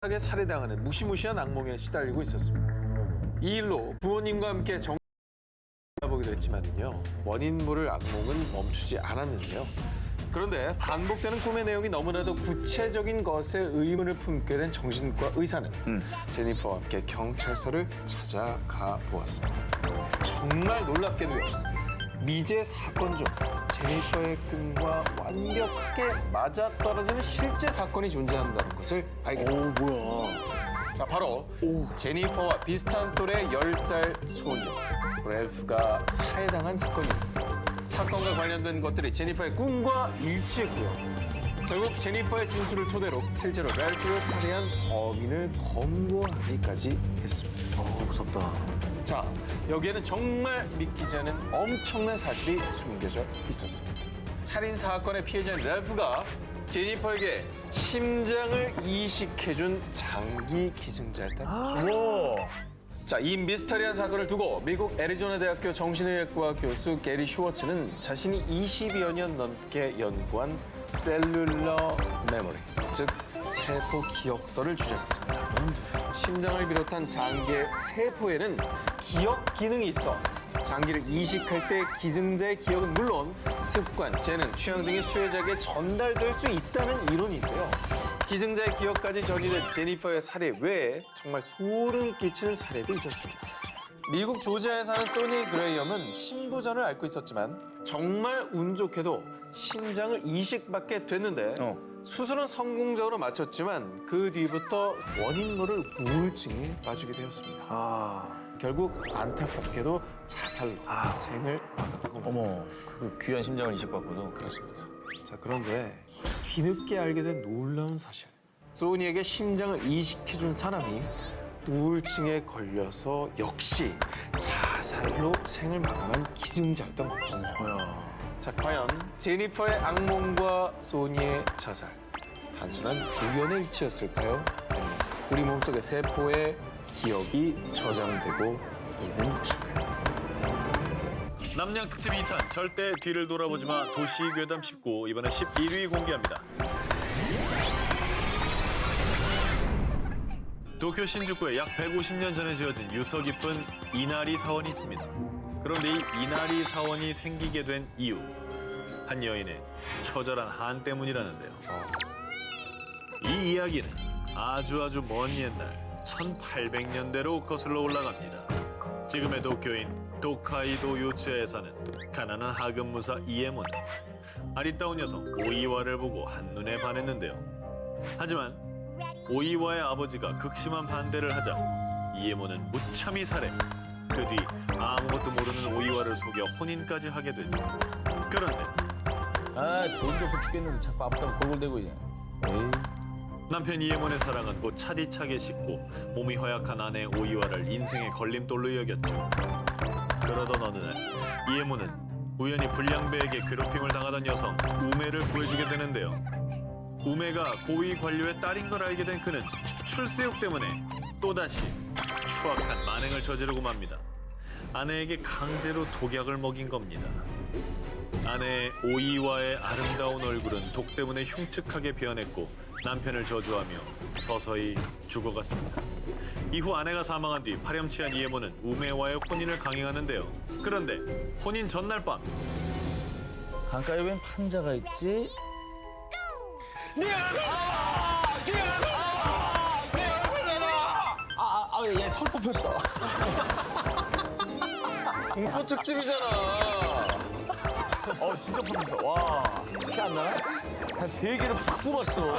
하게 살해당하는 무시무시한 악몽에 시달리고 있었습니다. 이 일로 부모님과 함께 보기도 했지만요. 원인 모를 악몽은 멈추지 않았는데요. 그런데 반복되는 꿈의 내용이 너무나도 구체적인 것에 의문을 품게 된 정신과 의사는 제니퍼와 함께 경찰서를 찾아가 보았습니다. 정말 놀랍게도요. 미제 사건 중 제니퍼의 꿈과 완벽하게 맞아떨어지는 실제 사건이 존재한다는 것을 발견했습니다. 뭐야. 자, 바로 제니퍼와 비슷한 또래 10살 소녀 랠프가 살해당한 사건입니다. 사건과 관련된 것들이 제니퍼의 꿈과 일치했고요. 결국 제니퍼의 진술을 토대로 실제로 랠프를 살해한 범인을 검거하기까지 했습니다. 무섭다. 자, 여기에는 정말 믿기지 않은 엄청난 사실이 숨겨져 있었습니다. 살인 사건의 피해자인 랠프가 제니퍼에게 심장을 이식해준 장기 기증자였다는 거죠. 자, 이 미스터리한 사건을 두고 미국 애리조나 대학교 정신의학과 교수 게리 슈워츠는 자신이 20여 년 넘게 연구한 셀룰러 메모리, 즉 세포 기억서를 주장했습니다. 심장을 비롯한 장기의 세포에는 기억 기능이 있어 장기를 이식할 때 기증자의 기억은 물론 습관, 재능, 취향 등이 수혜자에게 전달될 수 있다는 이론인데요. 기증자의 기억까지 전이된 제니퍼의 살해 외에 정말 소름 끼치는 사례도 있었습니다. 미국 조지아에 사는 소니 그레이엄은 신부전을 앓고 있었지만 정말 운 좋게도 심장을 이식받게 됐는데 수술은 성공적으로 마쳤지만 그 뒤부터 원인 모를 우울증에 빠지게 되었습니다. 결국 안타깝게도 자살로 생을 마감하고 어머, 그 귀한 심장을 이식받고도. 그렇습니다. 자, 그런데 뒤늦게 알게 된 놀라운 사실. 소니에게 심장을 이식해준 사람이 우울증에 걸려서 역시 자살로 생을 마감한 기증자였던 겁니다. 자, 과연 제니퍼의 악몽과 소니의 자살, 단순한 우연의 일치였을까요? 아니면 우리 몸속의 세포에 기억이 저장되고 있는 것일까요? 남양 특집 2탄 절대 뒤를 돌아보지 마 도시괴담 19 이번에 11위 공개합니다. 도쿄 신주쿠에 약 150년 전에 지어진 유서 깊은 이나리 사원이 있습니다. 그런데 이 이나리 사원이 생기게 된 이유, 한 여인의 처절한 한 때문이라는데요. 이 이야기는 아주 먼 옛날 1800년대로 거슬러 올라갑니다. 지금의 도쿄인 도카이도 요츠야에 사는 가난한 하급무사 이에모는 아리따운 여성 오이와를 보고 한눈에 반했는데요. 하지만 오이와의 아버지가 극심한 반대를 하자 이에모는 무참히 살해, 그 뒤 아무것도 모르는 오이와를 속여 혼인까지 하게 되죠. 그런데 돈도 없어 죽겠는데 자꾸 아프다고 골골대고 이제. 에이. 남편 이에몬의 사랑은 곧 차디차게 식고 몸이 허약한 아내 오이와를 인생의 걸림돌로 여겼죠. 그러던 어느 날 이에몬은 우연히 불량배에게 괴롭힘을 당하던 여성 우메를 구해주게 되는데요. 우메가 고위 관료의 딸인 걸 알게 된 그는 출세욕 때문에 또다시 추악한 만행을 저지르고 맙니다. 아내에게 강제로 독약을 먹인 겁니다. 아내 오이와의 아름다운 얼굴은 독 때문에 흉측하게 변했고 남편을 저주하며 서서히 죽어갔습니다. 이후 아내가 사망한 뒤 파렴치한 이에모는 우메와의 혼인을 강행하는데요. 그런데 혼인 전날 밤 강가에 웬 판자가 있지? 얘털 뽑혔어. 공포 특집이잖아. 진짜 뽑혔어. 와. 피 안 나나? 한 3개를 팍 뽑았어.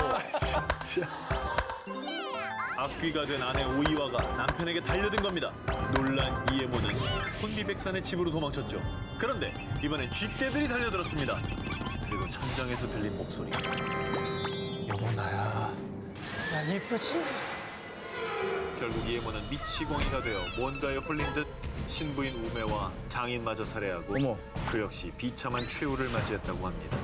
악귀가 된 아내 오이와가 남편에게 달려든 겁니다. 놀란 이에모는 혼비백산의 집으로 도망쳤죠. 그런데 이번엔 쥐떼들이 달려들었습니다. 그리고 천장에서 들린 목소리. 여보, 나야. 나 이쁘지? 결국 이에모는 미치광이가 되어 뭔가에 홀린 듯 신부인 우메와 장인마저 살해하고 어머. 그 역시 비참한 최후를 맞이했다고 합니다.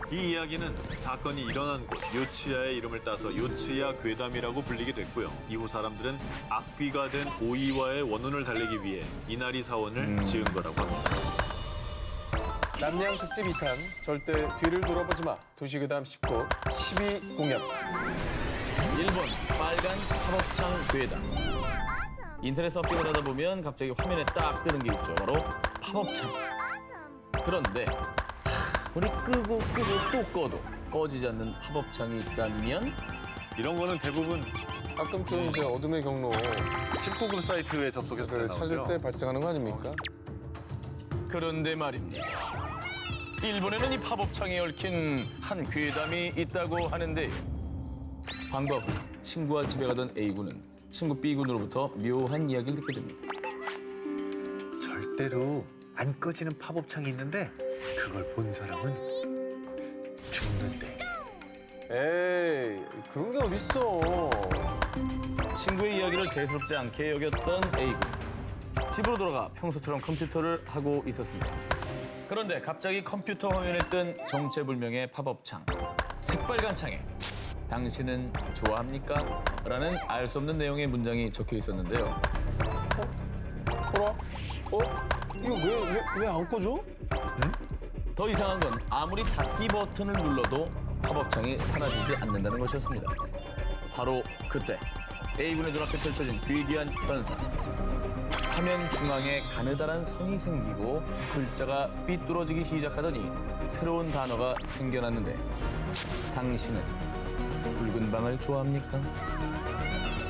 이 이야기는 사건이 일어난 곳 요츠야의 이름을 따서 요츠야 괴담이라고 불리게 됐고요. 이후 사람들은 악귀가 된 오이와의 원혼을 달래기 위해 이나리 사원을 지은 거라고 합니다. 남양 특집 2탄 절대 뒤를 돌아보지 마 도시괴담 19 12 공연 1번 빨간 팝업창 괴담. 인터넷 서핑을 하다 보면 갑자기 화면에 딱 뜨는 게 있죠. 바로 팝업창. 그런데 우리 끄고 또 꺼도 꺼지지 않는 팝업창이 있다면 이런 거는 대부분 가끔쯤 이제 어둠의 경로 19금 사이트에 접속했을 때 를 나오죠. 찾을 때 발생하는 거 아닙니까? 그런데 말입니다. 일본에는 이 팝업창에 얽힌 한 괴담이 있다고 하는데 방과 후 친구와 집에 가던 A군은 친구 B군으로부터 묘한 이야기를 듣게 됩니다. 절대로 안 꺼지는 팝업창이 있는데 그걸 본 사람은 죽는데. 에이, 그런 게 어딨어. 친구의 이야기를 대수롭지 않게 여겼던 A군. 집으로 돌아가 평소처럼 컴퓨터를 하고 있었습니다. 그런데 갑자기 컴퓨터 화면에 뜬 정체불명의 팝업창. 새빨간 창에 당신은 좋아합니까? 라는 알 수 없는 내용의 문장이 적혀 있었는데요. 돌아? 이거 왜 안 꺼져? 더 이상한 건 아무리 닫기 버튼을 눌러도 팝업창이 사라지지 않는다는 것이었습니다. 바로 그때 A군의 눈앞에 펼쳐진 괴기한 현상. 화면 중앙에 가느다란 선이 생기고 글자가 삐뚤어지기 시작하더니 새로운 단어가 생겨났는데 당신은 붉은 방을 좋아합니까?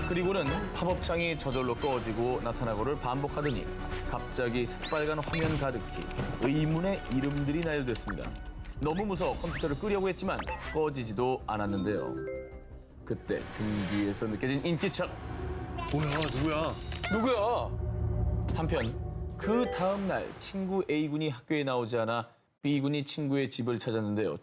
그리고는 팝업창이 저절로 꺼지고 나타나고를 반복하더니 갑자기 새빨간 화면 가득히 의문의 이름들이 나열됐습니다. 너무 무서워 컴퓨터를 끄려고 했지만 꺼지지도 않았는데요. 그때 등 뒤에서 느껴진 인기척. 뭐야, 누구야? 누구야? 한편 그 다음 날 친구 A군이 학교에 나오지 않아 B군이 친구의 집을 찾았는데요.